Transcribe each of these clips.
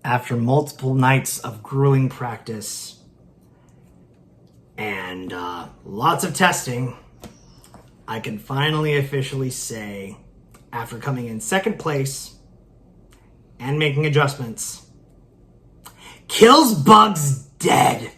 After multiple nights of grueling practice and lots of testing, I can finally officially say, after coming in second place and making adjustments, Kills Bug's dead.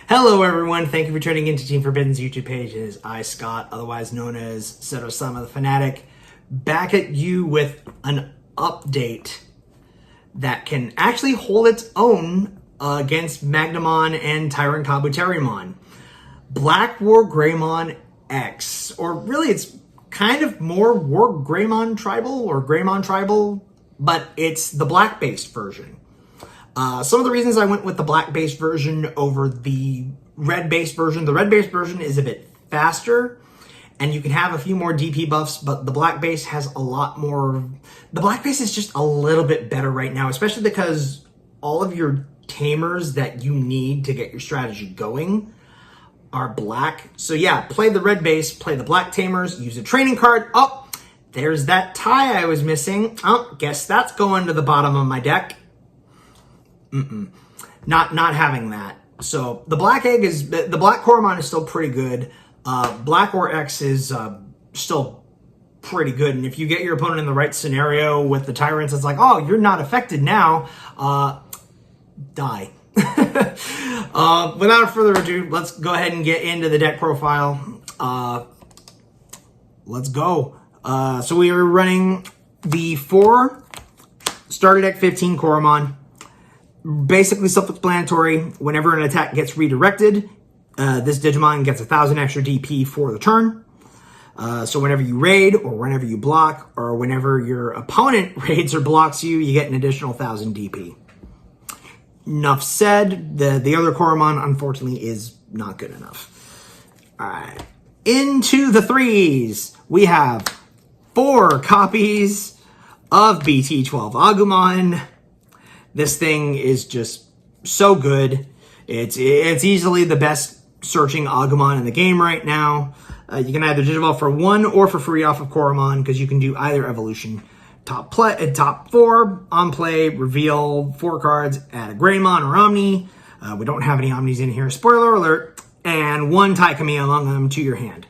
Hello everyone, thank you for tuning into Team Forbidden's YouTube page. It is I, Scott, otherwise known as Seto-sama the Fanatic, back at you with an update that can actually hold its own against Magnamon and Tyrant Kabuterimon. BlackWargreymon X, or really it's kind of more Wargreymon Tribal or Greymon Tribal, but it's the black-based version. Some of the reasons I went with the black-based version over the red-based version. The red-based version is a bit faster, and you can have a few more DP buffs, but the black-base has a lot more... The black-base is just a little bit better right now, especially because all of your tamers that you need to get your strategy going are black. So yeah, play the red base, play the black tamers, use a training card. Oh, there's that tie I was missing. Oh, guess that's going to the bottom of my deck. Not having that. So the black egg is, the black Coromon is still pretty good. Black or X is still pretty good. And if you get your opponent in the right scenario with the tyrants, it's like, oh, you're not affected now. Die. Without further ado, let's go ahead and get into the deck profile. Let's go. So we are running the 4 starter deck 15 Coromon. Basically self-explanatory. Whenever an attack gets redirected, this Digimon gets 1,000 extra DP for the turn. So whenever you raid, or whenever you block, or whenever your opponent raids or blocks you, you get an additional 1,000 DP. Enough said. The other Coromon, unfortunately, is not good enough. Alright. Into the 3s. We have 4 copies of BT12 Agumon. This thing is just so good. It's easily the best searching Agumon in the game right now. You can either Digivolve for 1 or for free off of Coromon, because you can do either evolution. Top 4 on play, reveal 4 cards, add a Greymon or Omni. We don't have any Omnis in here, spoiler alert. And 1 Taikami among them to your hand.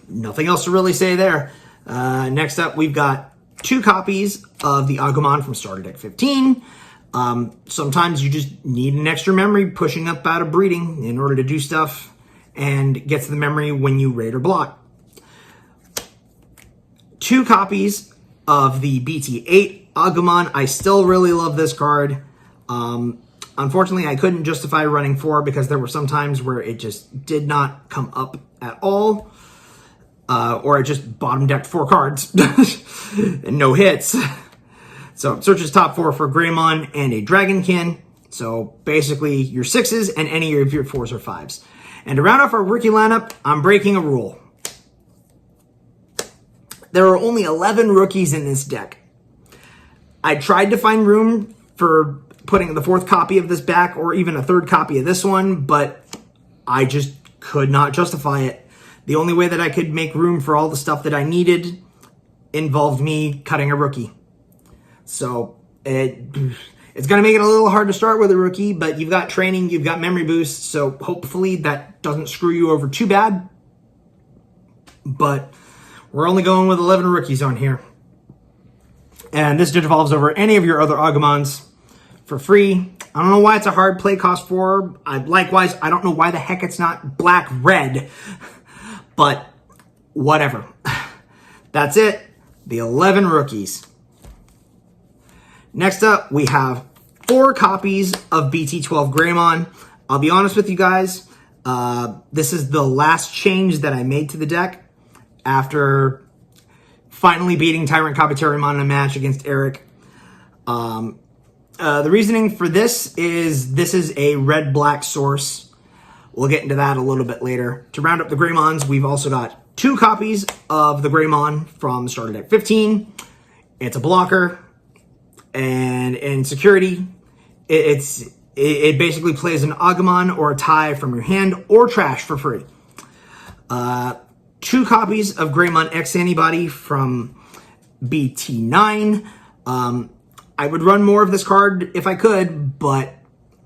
Nothing else to really say there. Next up, we've got 2 copies of the Agumon from starter deck 15. Sometimes you just need an extra memory pushing up out of breeding in order to do stuff, and gets the memory when you raid or block. 2 copies of the BT8 Agumon. I still really love this card. Unfortunately, I couldn't justify running 4 because there were some times where it just did not come up at all. Or I just bottom decked 4 cards and no hits. So searches top 4 for Greymon and a Dragonkin. So basically your 6s and any of your 4s or 5s. And to round off our rookie lineup, I'm breaking a rule. There are only 11 rookies in this deck. I tried to find room for putting the 4th copy of this back, or even a 3rd copy of this one, but I just could not justify it. The only way that I could make room for all the stuff that I needed involved me cutting a rookie. So it's going to make it a little hard to start with a rookie, but you've got training, you've got memory boost, so hopefully that doesn't screw you over too bad. But we're only going with 11 rookies on here. And this Digivolves over any of your other Agumons for free. I don't know why it's a hard play cost 4. Likewise, I don't know why the heck it's not black-red. But whatever. That's it. The 11 rookies. Next up, we have 4 copies of BT12 Greymon. I'll be honest with you guys. This is the last change that I made to the deck after finally beating Tyrant Kabuterimon in a match against Eric. The reasoning for this is a red-black source. We'll get into that a little bit later. To round up the Greymons, we've also got 2 copies of the Greymon from starter deck 15. It's a blocker, and in security, it's it basically plays an Agumon or a Tai from your hand or trash for free. 2 copies of Greymon X Antibody from BT9. I would run more of this card if I could, but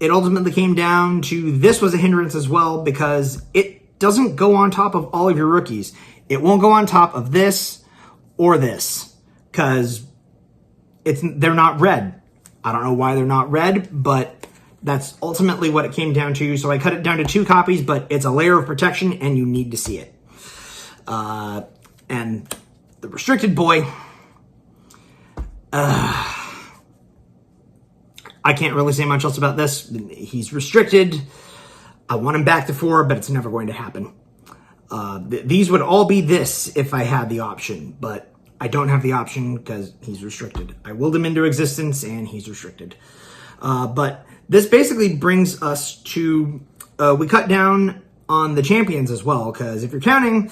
it ultimately came down to this was a hindrance as well because it doesn't go on top of all of your rookies. It won't go on top of this or this because they're not red. I don't know why they're not red, but that's ultimately what it came down to. So I cut it down to 2 copies, but it's a layer of protection and you need to see it. And the restricted boy, I can't really say much else about this. He's restricted. I want him back to 4, but it's never going to happen. These would all be this if I had the option, but I don't have the option because he's restricted. I willed him into existence and he's restricted. But this basically brings us to, we cut down on the champions as well, because if you're counting,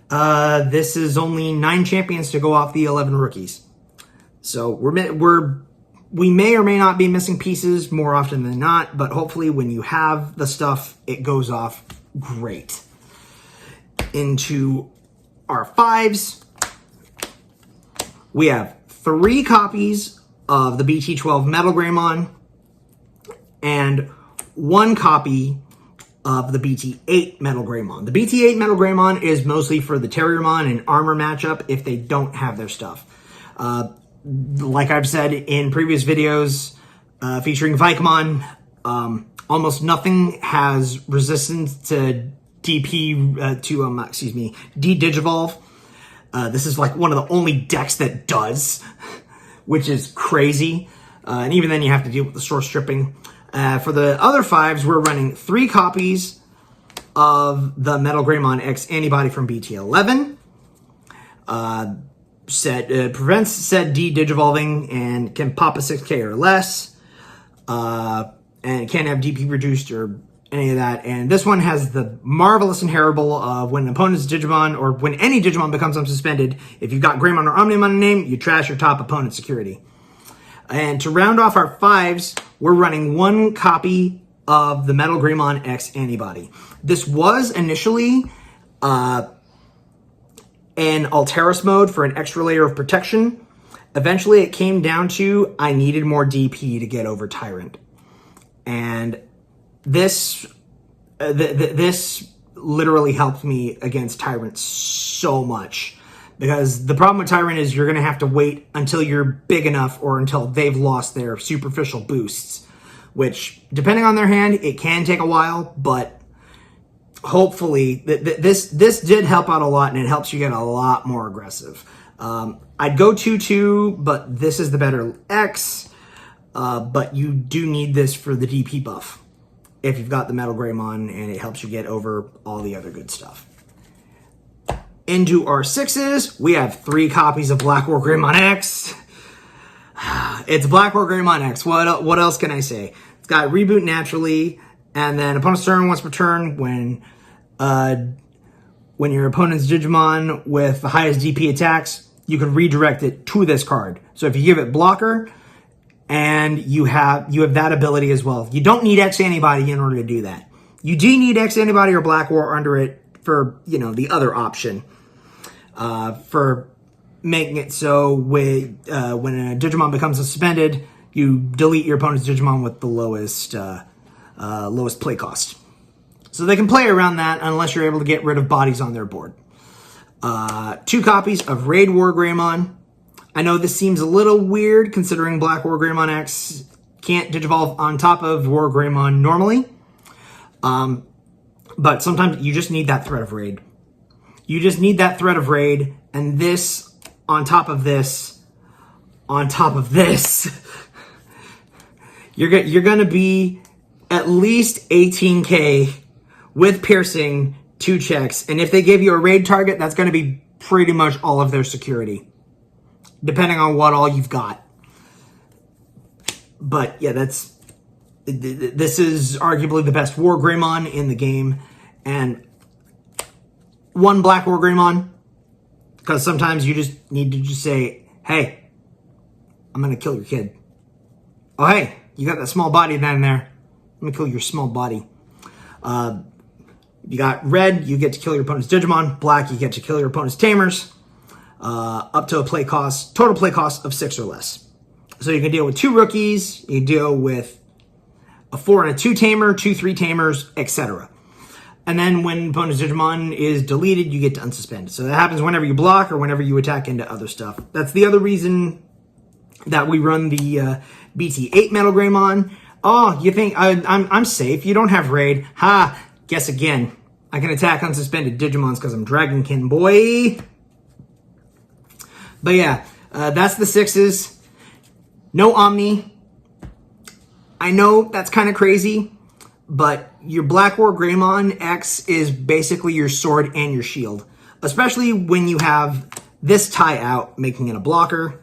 this is only 9 champions to go off the 11 rookies. So we may or may not be missing pieces more often than not, but hopefully when you have the stuff, it goes off great. Into our 5s, we have 3 copies of the BT12 Metal Greymon and 1 copy of the BT8 Metal Greymon. The BT8 Metal Greymon is mostly for the Terriermon and Armor matchup if they don't have their stuff. Like I've said in previous videos featuring Vikemon, almost nothing has resistance to D-Digivolve. This is like one of the only decks that does, which is crazy. And even then you have to deal with the source stripping. For the other 5s, we're running 3 copies of the Metal Greymon X Antibody from BT11. Prevents said D-Digivolving and can pop a 6k or less. And it can't have DP reduced or any of that. And this one has the marvelous inheritable of when an opponent's Digimon or when any Digimon becomes unsuspended, if you've got Greymon or Omnimon in name, you trash your top opponent's security. And to round off our 5s, we're running 1 copy of the Metal Greymon X Antibody. This was initially an Alteris mode for an extra layer of protection. Eventually it came down to I needed more DP to get over Tyrant. And this literally helped me against Tyrant so much. Because the problem with Tyrant is you're going to have to wait until you're big enough or until they've lost their superficial boosts. Which, depending on their hand, it can take a while, but hopefully this did help out a lot and it helps you get a lot more aggressive. I'd go 2-2, but this is the better X. But you do need this for the DP buff if you've got the Metal Greymon and it helps you get over all the other good stuff. Into our 6s, we have 3 copies of BlackWargreymon X. It's BlackWargreymon X. What else can I say? It's got reboot naturally, and then opponent's turn once per turn when your opponent's Digimon with the highest DP attacks, you can redirect it to this card. So if you give it blocker, and you have that ability as well. You don't need X Antibody in order to do that. You do need X Antibody or Black War under it for, the other option. For making it so when a Digimon becomes suspended, you delete your opponent's Digimon with the lowest play cost. So they can play around that unless you're able to get rid of bodies on their board. 2 copies of BlackWargreymon. I know this seems a little weird considering BlackWargreymon X can't Digivolve on top of Wargreymon normally. But sometimes you just need that threat of raid. You just need that threat of raid, and this, on top of this, you're going to be at least 18k with piercing, 2 checks, and if they give you a raid target, that's going to be pretty much all of their security, depending on what all you've got. But yeah, this is arguably the best Wargreymon in the game, and 1 BlackWargreymon, because sometimes you just need to just say, hey, I'm going to kill your kid. Oh, hey, you got that small body down there. me kill your small body. You got red, you get to kill your opponent's Digimon. Black, you get to kill your opponent's tamers. Up to a total play cost of 6 or less. So you can deal with 2 rookies, you deal with a 4 and a 2 tamer, 2, 3 tamers, etc. And then when opponent's Digimon is deleted, you get to unsuspend. So that happens whenever you block or whenever you attack into other stuff. That's the other reason that we run the BT8 BlackWargreymon. Oh, you think I'm safe? You don't have raid? Ha! Guess again. I can attack unsuspended Digimons because I'm Dragonkin, boy. But yeah, that's the 6s. No Omni. I know that's kind of crazy, but your BlackWargreymon X is basically your sword and your shield. Especially when you have this tie out, making it a blocker.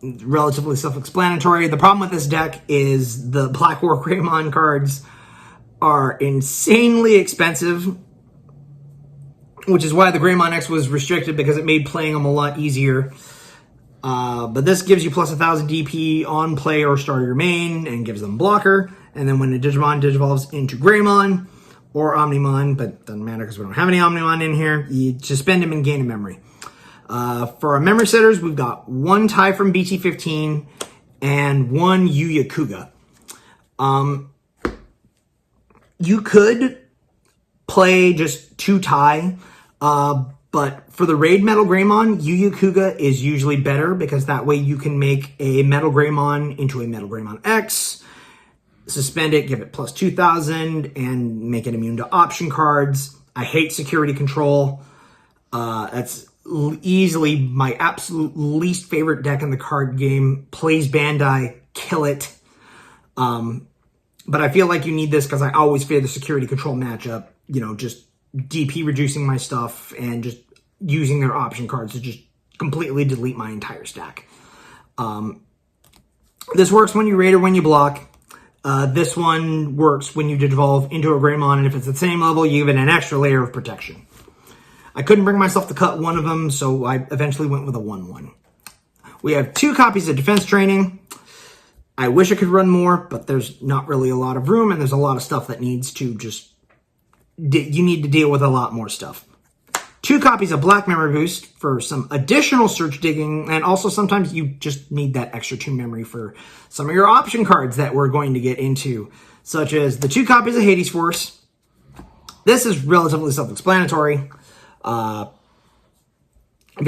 Relatively self-explanatory. The problem with this deck is the BlackWargreymon cards are insanely expensive, which is why the Greymon X was restricted, because it made playing them a lot easier. But this gives you plus 1,000 DP on play or start your main and gives them blocker. And then when the Digimon digivolves into Greymon or Omnimon, but doesn't matter because we don't have any Omnimon in here, you suspend him and gain a memory. For our memory setters, we've got 1 tie from BT15 and 1 Yu Yakuga. You could play just 2 tie, but for the raid Metal Greymon, Yu Yakuga is usually better because that way you can make a Metal Greymon into a Metal Greymon X, suspend it, give it plus 2,000, and make it immune to option cards. I hate security control. That's easily my absolute least favorite deck in the card game. Plays Bandai, kill it. But I feel like you need this because I always fear the security control matchup. You know, just DP reducing my stuff and just using their option cards to just completely delete my entire stack. This works when you raid or when you block. This one works when you digivolve into a Greymon, and if it's at the same level, you give it an extra layer of protection. I couldn't bring myself to cut one of them, so I eventually went with a 1/1. We have 2 copies of Defense Training. I wish I could run more, but there's not really a lot of room, and there's a lot of stuff that needs to just... You need to deal with a lot more stuff. 2 copies of Black Memory Boost for some additional search digging, and also sometimes you just need that extra 2 memory for some of your option cards that we're going to get into, such as the 2 copies of Hades Force. This is relatively self-explanatory. The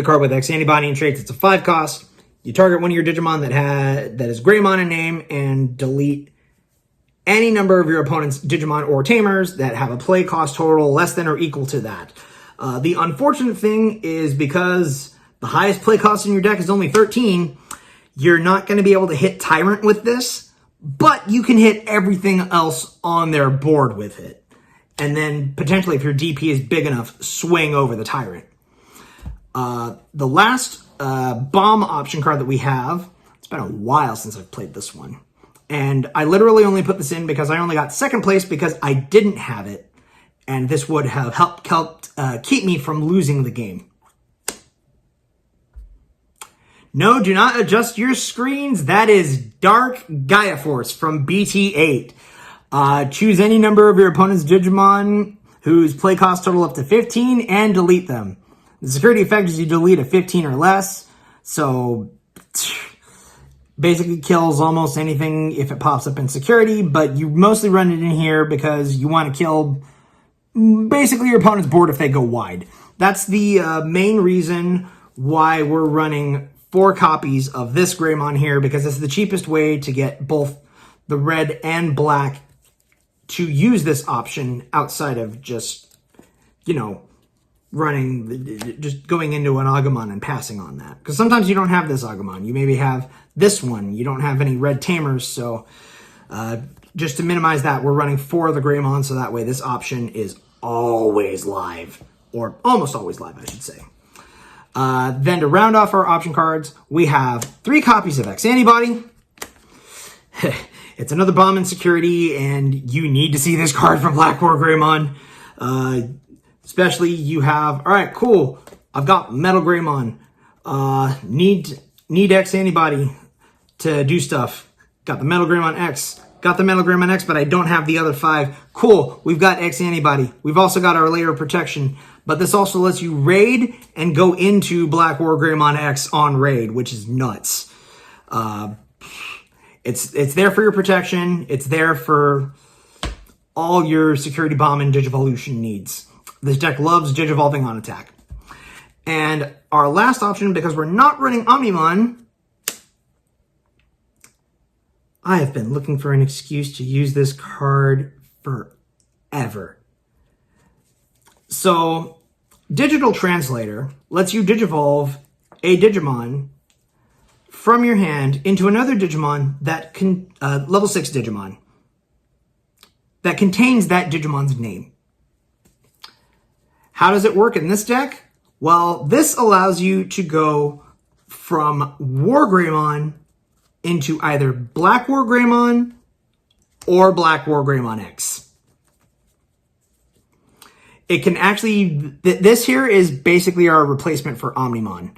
card with X antibody and traits, it's a 5 cost. You target one of your Digimon that is Greymon in name and delete any number of your opponent's Digimon or Tamers that have a play cost total less than or equal to that. The unfortunate thing is because the highest play cost in your deck is only 13, you're not going to be able to hit Tyrant with this, but you can hit everything else on their board with it. And then potentially, if your DP is big enough, swing over the Tyrant. The last bomb option card that we have, it's been a while since I've played this one. And I literally only put this in because I only got 2nd place because I didn't have it. And this would have helped keep me from losing the game. No, do not adjust your screens. That is Dark Gaia Force from BT8. Choose any number of your opponent's Digimon whose play cost total up to 15 and delete them. The security effect is you delete a 15 or less, so basically kills almost anything if it pops up in security, but you mostly run it in here because you want to kill basically your opponent's board if they go wide. That's the main reason why we're running 4 copies of this Greymon here, because it's the cheapest way to get both the red and black to use this option outside of just, you know, just going into an Agumon and passing on that. Because sometimes you don't have this Agumon. You maybe have this one. You don't have any red tamers. So just to minimize that, we're running 4 of the Greymon, so that way this option is always live. Or almost always live, I should say. Then to round off our option cards, we have 3 copies of X Antibody. It's another bomb in security, and you need to see this card from BlackWargreymon. Especially you have, all right, cool. I've got Metal Greymon. Need X Antibody to do stuff. Got the Metal Greymon X. Got Got the Metal Greymon X, but I don't have the other 5. Cool. We've got X Antibody. We've also got our Layer of Protection. But this also lets you raid and go into BlackWargreymon X on raid, which is nuts. It's there for your protection. It's there for all your security bomb and Digivolution needs. This deck loves Digivolving on attack. And our last option, because we're not running Omnimon, I have been looking for an excuse to use this card forever. So, Digital Translator lets you Digivolve a Digimon from your hand into another Digimon that can, level 6 Digimon, that contains that Digimon's name. How does it work in this deck? Well, this allows you to go from Wargreymon into either BlackWargreymon or BlackWargreymon X. It can actually, this here is basically our replacement for Omnimon.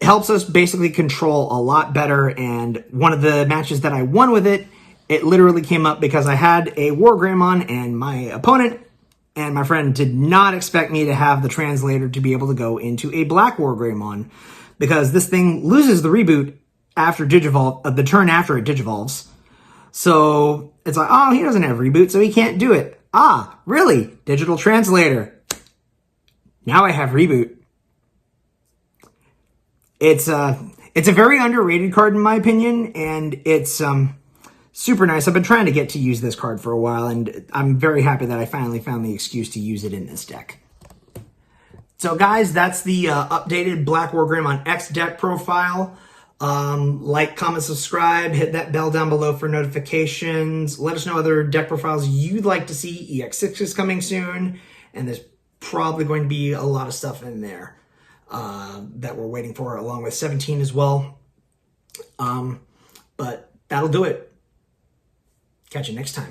Helps us basically control a lot better, and one of the matches that I won with it, it literally came up because I had a Wargreymon and my opponent and my friend did not expect me to have the translator to be able to go into a BlackWargreymon, because this thing loses the reboot after Digivolve, the turn after it Digivolves. So it's like, oh, he doesn't have reboot, so he can't do it. Ah, really? Digital Translator. Now I have reboot. It's a very underrated card in my opinion, and it's super nice. I've been trying to get to use this card for a while, and I'm very happy that I finally found the excuse to use it in this deck. So guys, that's the updated BlackWargreymon X deck profile. Like, comment, subscribe, hit that bell down below for notifications. Let us know other deck profiles you'd like to see. EX6 is coming soon, and there's probably going to be a lot of stuff in there that we're waiting for, along with 17 as well. But that'll do it. Catch you next time.